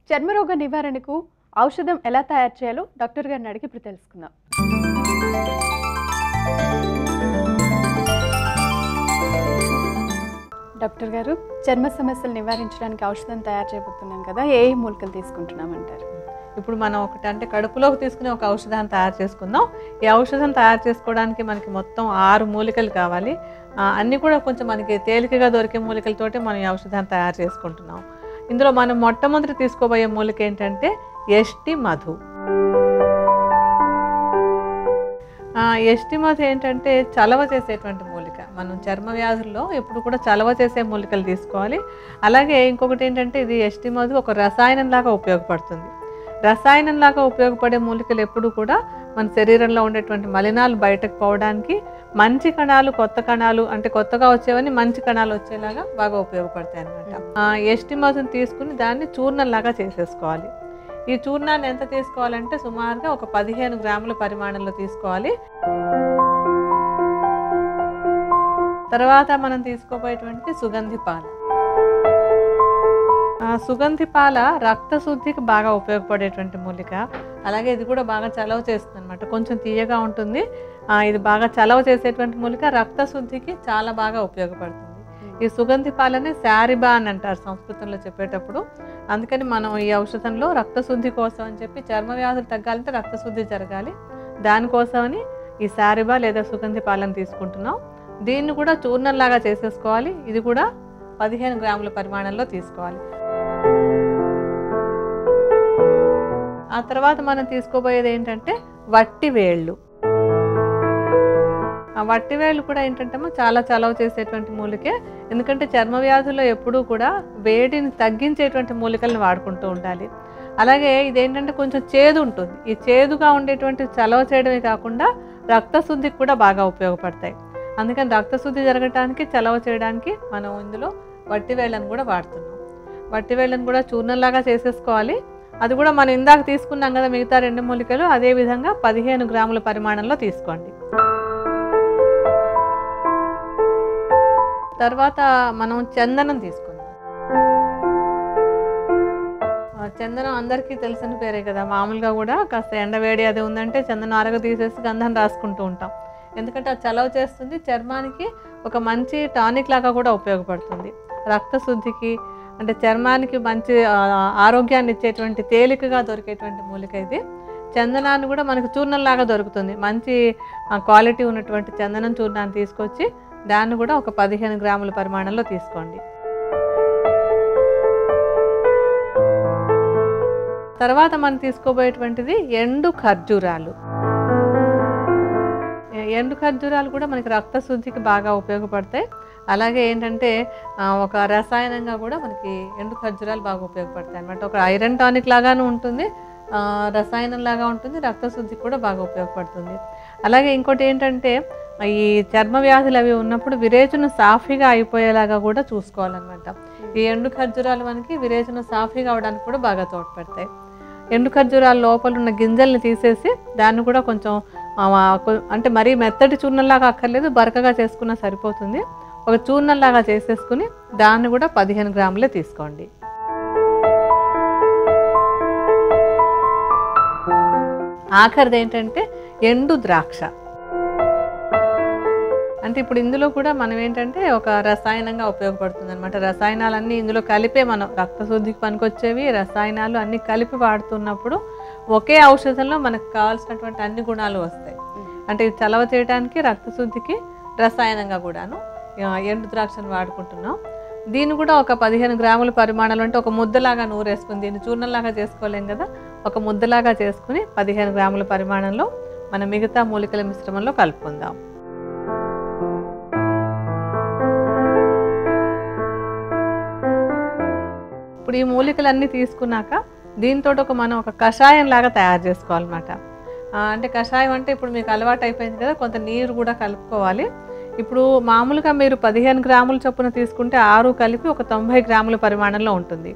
చర్మరోగ నివారణకు ఔషధం ఎలా తయారు చేయాలో డాక్టర్ గారిని అడిగి ఇప్పుడు తెలుసుకుందాం. డాక్టర్ గారు, చర్మ సమస్యలు నివారించడానికి ఔషధం తయారు చేయబోతున్నాం కదా, ఏ మూలికలు తీసుకుంటున్నామంటారు? ఇప్పుడు మనం అంటే కడుపులోకి తీసుకునే ఒక ఔషధాన్ని తయారు చేసుకుందాం. ఈ ఔషధం తయారు చేసుకోవడానికి మనకి మొత్తం 6 మూలికలు కావాలి. అన్నీ కూడా కొంచెం మనకి తేలికగా దొరికే మూలికలతోటి మనం ఈ ఔషధాన్ని తయారు చేసుకుంటున్నాం. ఇందులో మనం మొట్టమొదటి తీసుకోబోయే మూలిక ఏంటంటే యష్టి మధు. యష్టి మధు ఏంటంటే చలవ చేసేటువంటి మూలిక. మనం చర్మ వ్యాధుల్లో ఎప్పుడు కూడా చలవ చేసే మూలికలు తీసుకోవాలి. అలాగే ఇంకొకటి ఏంటంటే ఇది యష్టి మధు ఒక రసాయనంలాగా ఉపయోగపడుతుంది. రసాయనంలాగా ఉపయోగపడే మూలికలు ఎప్పుడు కూడా మన శరీరంలో ఉండేటువంటి మలినాలు బయటకు పోవడానికి, మంచి కణాలు కొత్త కణాలు అంటే కొత్తగా వచ్చేవన్నీ మంచి కణాలు వచ్చేలాగా బాగా ఉపయోగపడతాయి అన్నమాట. యష్టి మధుని తీసుకుని దాన్ని చూర్ణంలాగా చేసేసుకోవాలి. ఈ చూర్ణాన్ని ఎంత తీసుకోవాలంటే సుమారుగా ఒక 15 గ్రాముల పరిమాణంలో తీసుకోవాలి. తర్వాత మనం తీసుకోబోయేటువంటి సుగంధి పాల. సుగంధి పాల రక్తశుద్ధికి బాగా ఉపయోగపడేటువంటి మూలిక. అలాగే ఇది కూడా బాగా చలవ చేస్తుంది అనమాట, కొంచెం తీయగా ఉంటుంది. ఇది బాగా చలవ చేసేటువంటి మూలిక, రక్తశుద్ధికి చాలా బాగా ఉపయోగపడుతుంది. ఈ సుగంధి పాలని శారిబా అని అంటారు సంస్కృతంలో చెప్పేటప్పుడు. అందుకని మనం ఈ ఔషధంలో రక్తశుద్ధి కోసం అని చెప్పి, చర్మ వ్యాధులు తగ్గాలంటే రక్తశుద్ధి జరగాలి, దానికోసమని ఈ శారిబా లేదా సుగంధి పాలను తీసుకుంటున్నాం. దీన్ని కూడా చూర్ణంలాగా చేసేసుకోవాలి. ఇది కూడా 15 గ్రాముల పరిమాణంలో తీసుకోవాలి. ఆ తర్వాత మనం తీసుకోబోయేది ఏంటంటే వట్టి వేళ్ళు. ఆ వట్టి వేళ్ళు కూడా ఏంటంటే చాలా చలవ చేసేటువంటి మూలికే. ఎందుకంటే చర్మ వ్యాధుల్లో ఎప్పుడూ కూడా వేడిని తగ్గించేటువంటి మూలికలను వాడుకుంటూ ఉండాలి. అలాగే ఇదేంటంటే కొంచెం చేదు ఉంటుంది. ఈ చేదుగా ఉండేటువంటి చలవ చేయడమే కాకుండా రక్తశుద్ధికి కూడా బాగా ఉపయోగపడతాయి. అందుకని రక్తశుద్ధి జరగడానికి, చలవ చేయడానికి మనం ఇందులో వట్టి వేళ్ళను కూడా వాడుతున్నాం. వట్టి వేళ్ళను కూడా చూర్ణంలాగా చేసేసుకోవాలి. అది కూడా మనం ఇందాక తీసుకున్నాం కదా మిగతా 2 మూలికలు, అదేవిధంగా 15 గ్రాముల పరిమాణంలో తీసుకోండి. తర్వాత మనం చందనం తీసుకుందాం. చందనం అందరికీ తెలిసిన పేరే కదా. మామూలుగా కూడా కాస్త ఎండవేడి అది ఉందంటే చందనం అరగ తీసేసి గంధం రాసుకుంటూ ఉంటాం. ఎందుకంటే అది చలవ చేస్తుంది, చర్మానికి ఒక మంచి టానిక్ లాగా కూడా ఉపయోగపడుతుంది. రక్తశుద్ధికి అంటే చర్మానికి మంచి ఆరోగ్యాన్ని ఇచ్చేటువంటి తేలికగా దొరికేటువంటి మూలిక ఇది. చందనాన్ని కూడా మనకు చూర్ణంలాగా దొరుకుతుంది. మంచి క్వాలిటీ ఉన్నటువంటి చందనం చూర్ణాన్ని తీసుకొచ్చి దాన్ని కూడా ఒక 15 గ్రాముల పరిమాణంలో తీసుకోండి. తర్వాత మనం తీసుకోబోయేటువంటిది ఎండు ఖర్జూరాలు. ఎండు ఖర్జూరాలు కూడా మనకి రక్తశుద్ధికి బాగా ఉపయోగపడతాయి. అలాగే ఏంటంటే ఒక రసాయనంగా కూడా మనకి ఎండు ఖర్జూరాలు బాగా ఉపయోగపడతాయి అన్నమాట. ఒక ఐరన్ టానిక్ లాగాను ఉంటుంది, రసాయనం లాగా ఉంటుంది, రక్తశుద్ధికి కూడా బాగా ఉపయోగపడుతుంది. అలాగే ఇంకోటి ఏంటంటే ఈ చర్మ వ్యాధులు అవి ఉన్నప్పుడు విరేచన సాఫీగా అయిపోయేలాగా కూడా చూసుకోవాలన్నమాట. ఈ ఎండు ఖర్జూరాలు మనకి విరేచన సాఫీగా అవడానికి కూడా బాగా తోడ్పడతాయి. ఎండు ఖర్జూరాల లోపల ఉన్న గింజల్ని తీసేసి దాన్ని కూడా కొంచెం అంటే మరీ మెత్తటి చూర్ణంలాగా అక్కర్లేదు, బరకగా చేసుకున్నా సరిపోతుంది. ఒక చూర్ణంలాగా చేసేసుకుని దాన్ని కూడా 15 గ్రాములే తీసుకోండి. ఆఖరిది ఏంటంటే ఎండు ద్రాక్ష. అంటే ఇప్పుడు ఇందులో కూడా మనం ఏంటంటే ఒక రసాయనంగా ఉపయోగపడుతుంది అనమాట. రసాయనాలన్నీ ఇందులో కలిపే మనం రక్తశుద్ధికి పనికొచ్చేవి రసాయనాలు అన్నీ కలిపి వాడుతున్నప్పుడు ఒకే ఔషధంలో మనకు కావాల్సినటువంటి అన్ని గుణాలు వస్తాయి. అంటే ఇది చలవ చేయడానికి, రక్తశుద్ధికి, రసాయనంగా కూడాను ఎండు ద్రాక్షను వాడుకుంటున్నాం. దీన్ని కూడా ఒక 15 గ్రాముల పరిమాణాలు అంటే ఒక ముద్దలాగా నూరేసుకుని, దీన్ని చూర్ణంలాగా చేసుకోలేం కదా, ఒక ముద్దలాగా చేసుకుని 15 గ్రాముల పరిమాణంలో మన మిగతా మూలికల మిశ్రమంలో కలుపుకుందాం. ఇప్పుడు ఈ మూలికలన్నీ తీసుకున్నాక దీంతో మనం ఒక కషాయం లాగా తయారు చేసుకోవాలన్నమాట. అంటే కషాయం అంటే ఇప్పుడు మీకు అలవాటు అయిపోయింది కదా, కొంత నీరు కూడా కలుపుకోవాలి. ఇప్పుడు మామూలుగా మీరు 15 గ్రాముల చొప్పున తీసుకుంటే 6 కలిపి ఒక 90 గ్రాముల పరిమాణంలో ఉంటుంది.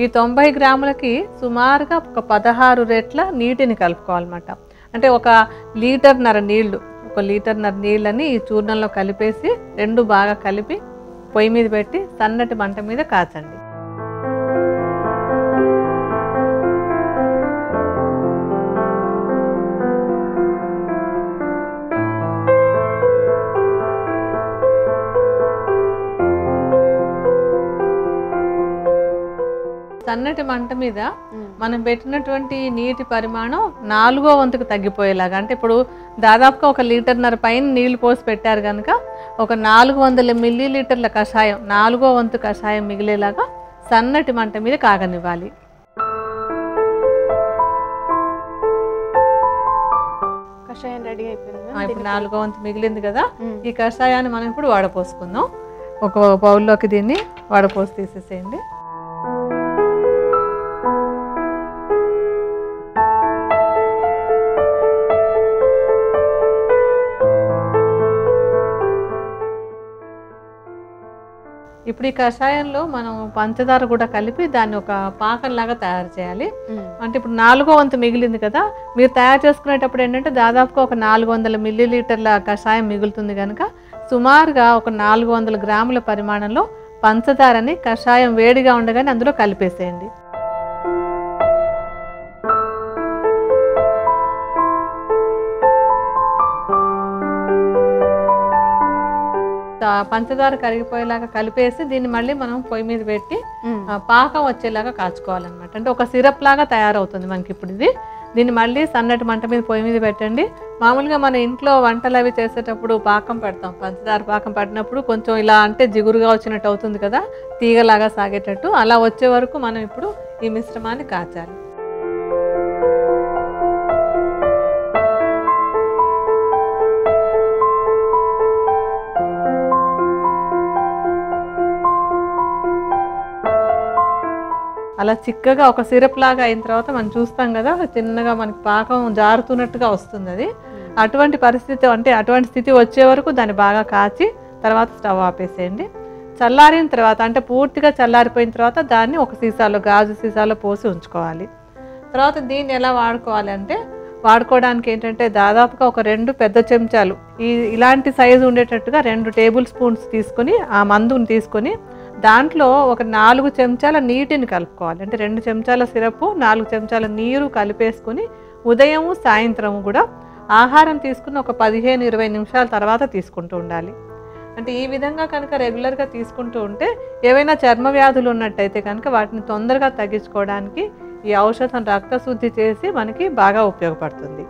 ఈ 90 గ్రాములకి సుమారుగా ఒక 16 రెట్ల నీటిని కలుపుకోవాలన్నమాట. అంటే 1 లీటర్న్నర నీళ్లు, 1 లీటర్న్నర నీళ్ళని ఈ చూర్ణంలో కలిపేసి 2 బాగా కలిపి పొయ్యి మీద పెట్టి సన్నటి మంట మీద కాచండి. సన్నటి మంట మీద మనం పెట్టినటువంటి నీటి పరిమాణం 4వ వంతుకు తగ్గిపోయేలాగా, అంటే ఇప్పుడు దాదాపుగా 1 లీటర్న్నర పైన నీళ్లు పోసి పెట్టారు కనుక ఒక 400 మిల్లీలీటర్ల కషాయం 4వ వంతు కషాయం మిగిలేలాగా సన్నటి మంట మీద కాగనివ్వాలి. కషాయం రెడీ అయిపోయింది. ఇప్పుడు 4వ వంతు మిగిలింది కదా, ఈ కషాయాన్ని మనం ఇప్పుడు వడపోసుకుందాం. ఒక బౌల్లోకి దీన్ని వడపోసి తీసేసేయండి. ఇప్పుడు ఈ కషాయంలో మనం పంచదార కూడా కలిపి దాన్ని ఒక పాకంలాగా తయారు చేయాలి. అంటే ఇప్పుడు 4వ వంతు మిగిలింది కదా, మీరు తయారు చేసుకునేటప్పుడు ఏంటంటే దాదాపుగా ఒక 400 మిల్లీలీటర్ల కషాయం మిగులుతుంది కనుక సుమారుగా ఒక 400 గ్రాముల పరిమాణంలో పంచదారని కషాయం వేడిగా ఉండగానే అందులో కలిపేసేయండి. పంచదార కరిగిపోయేలాగా కలిపేసి దీన్ని మళ్ళీ మనం పొయ్యి మీద పెట్టి పాకం వచ్చేలాగా కాచుకోవాలన్నమాట. అంటే ఒక సిరప్ లాగా తయారవుతుంది మనకి ఇప్పుడు ఇది. దీన్ని మళ్ళీ సన్నటి మంట మీద పొయ్యి మీద పెట్టండి. మామూలుగా మన ఇంట్లో వంటలు అవి చేసేటప్పుడు పాకం పెడతాం, పంచదార పాకం పట్టినప్పుడు కొంచెం ఇలా అంటే జిగురుగా వచ్చినట్టు అవుతుంది కదా, తీగలాగా సాగేటట్టు. అలా వచ్చే వరకు మనం ఇప్పుడు ఈ మిశ్రమాన్ని కాచాలి. అలా చిక్కగా ఒక సిరప్ లాగా అయిన తర్వాత మనం చూస్తాం కదా, చిన్నగా మనకి పాకం జారుతున్నట్టుగా వస్తుంది. అది అటువంటి పరిస్థితి, అంటే అటువంటి స్థితి వచ్చే వరకు దాన్ని బాగా కాచి తర్వాత స్టవ్ ఆపేసేయండి. చల్లారిన తర్వాత, అంటే పూర్తిగా చల్లారిపోయిన తర్వాత దాన్ని ఒక సీసాలో, గాజు సీసాలో పోసి ఉంచుకోవాలి. తర్వాత దీన్ని ఎలా వాడుకోవాలి అంటే, వాడుకోవడానికి ఏంటంటే దాదాపుగా ఒక 2 పెద్ద చెంచాలు ఇలాంటి సైజు ఉండేటట్టుగా 2 టేబుల్ స్పూన్స్ తీసుకొని ఆ మందుని తీసుకొని దాంట్లో ఒక 4 చెంచాల నీటిని కలుపుకోవాలి. అంటే 2 చెంచాల సిరపు 4 చెంచాల నీరు కలిపేసుకొని ఉదయం సాయంత్రం కూడా ఆహారం తీసుకుని ఒక 15-20 నిమిషాల తర్వాత తీసుకుంటూ ఉండాలి. అంటే ఈ విధంగా కనుక రెగ్యులర్గా తీసుకుంటూ ఉంటే ఏవైనా చర్మ వ్యాధులు ఉన్నట్టయితే కనుక వాటిని తొందరగా తగ్గించుకోవడానికి ఈ ఔషధం రక్తశుద్ధి చేసి మనకి బాగా ఉపయోగపడుతుంది.